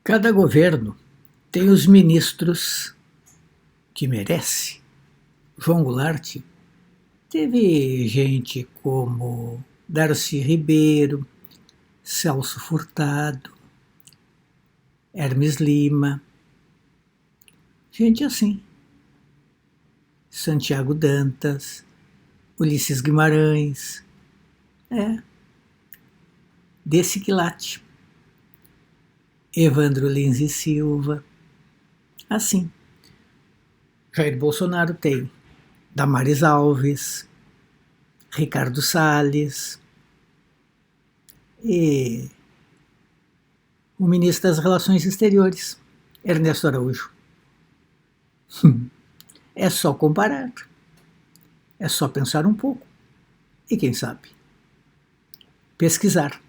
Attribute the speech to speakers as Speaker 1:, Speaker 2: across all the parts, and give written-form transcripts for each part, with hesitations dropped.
Speaker 1: Cada governo tem os ministros que merece. João Goulart teve gente como Darcy Ribeiro, Celso Furtado, Hermes Lima, gente assim. Santiago Dantas, Ulisses Guimarães, desse quilate. Evandro Lins e Silva, assim. Jair Bolsonaro tem Damares Alves, Ricardo Salles e o ministro das Relações Exteriores, Ernesto Araújo. É só comparar, é só pensar um pouco e, quem sabe, pesquisar.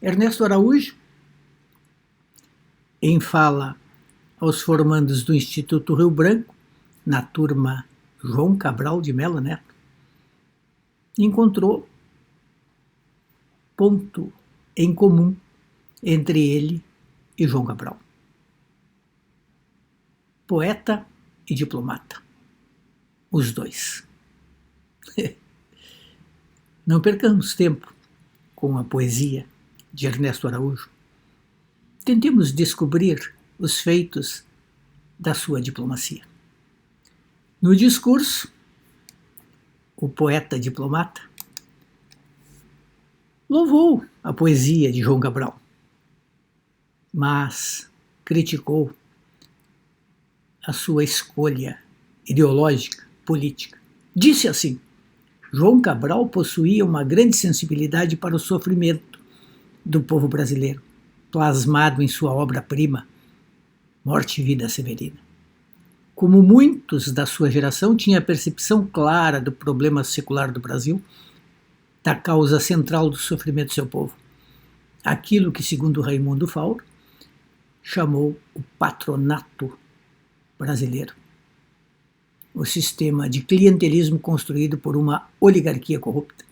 Speaker 1: Ernesto Araújo, em fala aos formandos do Instituto Rio Branco, na turma João Cabral de Melo Neto, encontrou ponto em comum entre ele e João Cabral. Poeta e diplomata, os dois. Não percamos tempo com a poesia de Ernesto Araújo. Tentemos descobrir os feitos da sua diplomacia. No discurso, o poeta diplomata louvou a poesia de João Cabral, mas criticou a sua escolha ideológica, política. Disse assim: João Cabral possuía uma grande sensibilidade para o sofrimento do povo brasileiro, plasmado em sua obra-prima, Morte e Vida Severina. Como muitos da sua geração, tinha a percepção clara do problema secular do Brasil, da causa central do sofrimento do seu povo. Aquilo que, segundo Raimundo Fauro, chamou o patronato brasileiro. O sistema de clientelismo construído por uma oligarquia corrupta.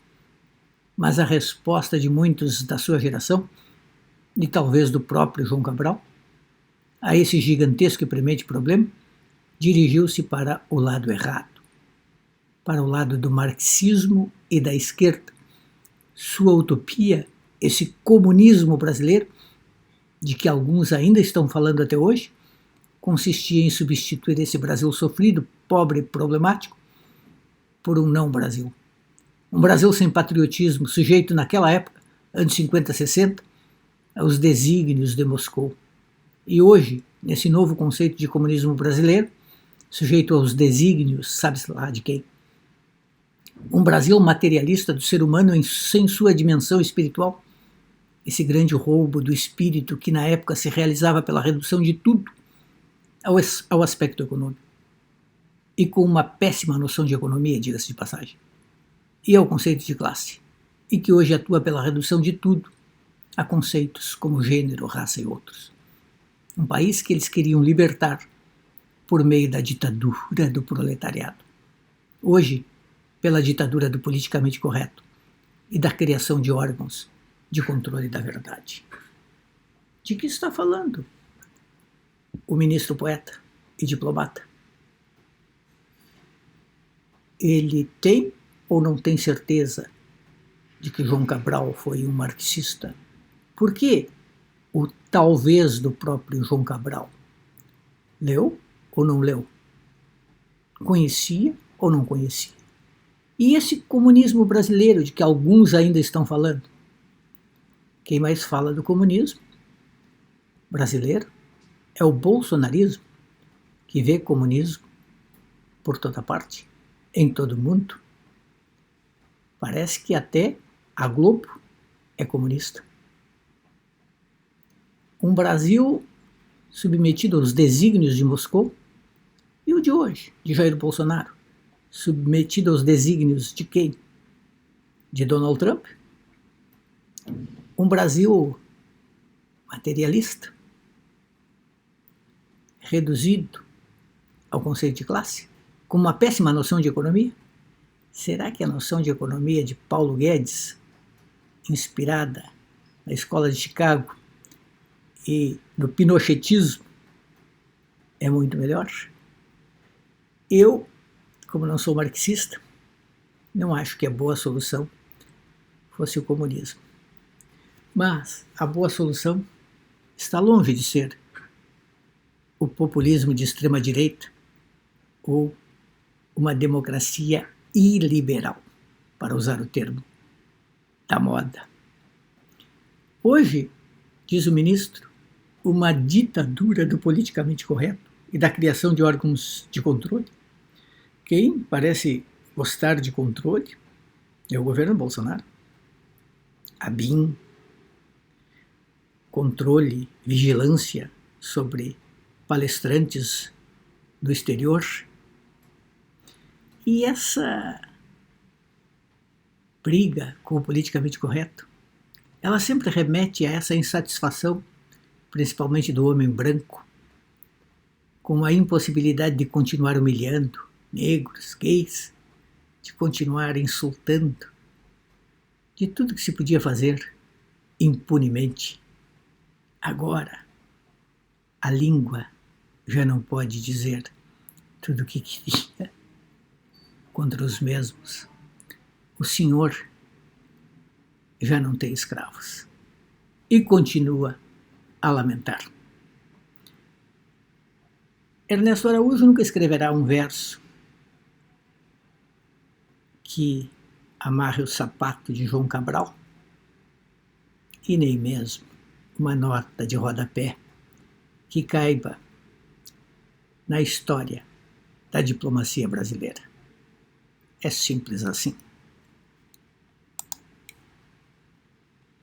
Speaker 1: Mas a resposta de muitos da sua geração, e talvez do próprio João Cabral, a esse gigantesco e premente problema, dirigiu-se para o lado errado, para o lado do marxismo e da esquerda. Sua utopia, esse comunismo brasileiro, de que alguns ainda estão falando até hoje, consistia em substituir esse Brasil sofrido, pobre e problemático, por um não-Brasil. Um Brasil sem patriotismo, sujeito naquela época, anos 50, 60, aos desígnios de Moscou. E hoje, nesse novo conceito de comunismo brasileiro, sujeito aos desígnios, sabe-se lá de quem. Um Brasil materialista do ser humano sem sua dimensão espiritual, esse grande roubo do espírito que na época se realizava pela redução de tudo ao aspecto econômico. E com uma péssima noção de economia, diga-se de passagem. E ao conceito de classe. E que hoje atua pela redução de tudo a conceitos como gênero, raça e outros. Um país que eles queriam libertar por meio da ditadura do proletariado. Hoje, pela ditadura do politicamente correto e da criação de órgãos de controle da verdade. De que está falando o ministro poeta e diplomata? Ele tem ou não tem certeza de que João Cabral foi um marxista? Por que o talvez do próprio João Cabral? Leu ou não leu? Conhecia ou não conhecia? E esse comunismo brasileiro de que alguns ainda estão falando? Quem mais fala do comunismo brasileiro é o bolsonarismo, que vê comunismo por toda parte, em todo mundo. Parece que até a Globo é comunista. Um Brasil submetido aos desígnios de Moscou, e o de hoje, de Jair Bolsonaro, submetido aos desígnios de quem? De Donald Trump? Um Brasil materialista, reduzido ao conceito de classe, com uma péssima noção de economia? Será que a noção de economia de Paulo Guedes, inspirada na Escola de Chicago e no pinochetismo é muito melhor. Eu, como não sou marxista, não acho que a boa solução fosse o comunismo. Mas a boa solução está longe de ser o populismo de extrema-direita ou uma democracia iliberal, para usar o termo da moda. Hoje, diz o ministro, uma ditadura do politicamente correto e da criação de órgãos de controle. Quem parece gostar de controle é o governo Bolsonaro. A BIM, controle, vigilância sobre palestrantes do exterior. E essa briga com o politicamente correto, ela sempre remete a essa insatisfação, principalmente do homem branco, com a impossibilidade de continuar humilhando negros, gays, de continuar insultando, de tudo que se podia fazer impunemente. Agora, a língua já não pode dizer tudo o que queria contra os mesmos. O Senhor já não tem escravos e continua a lamentar. Ernesto Araújo nunca escreverá um verso que amarre o sapato de João Cabral e nem mesmo uma nota de rodapé que caiba na história da diplomacia brasileira. É simples assim.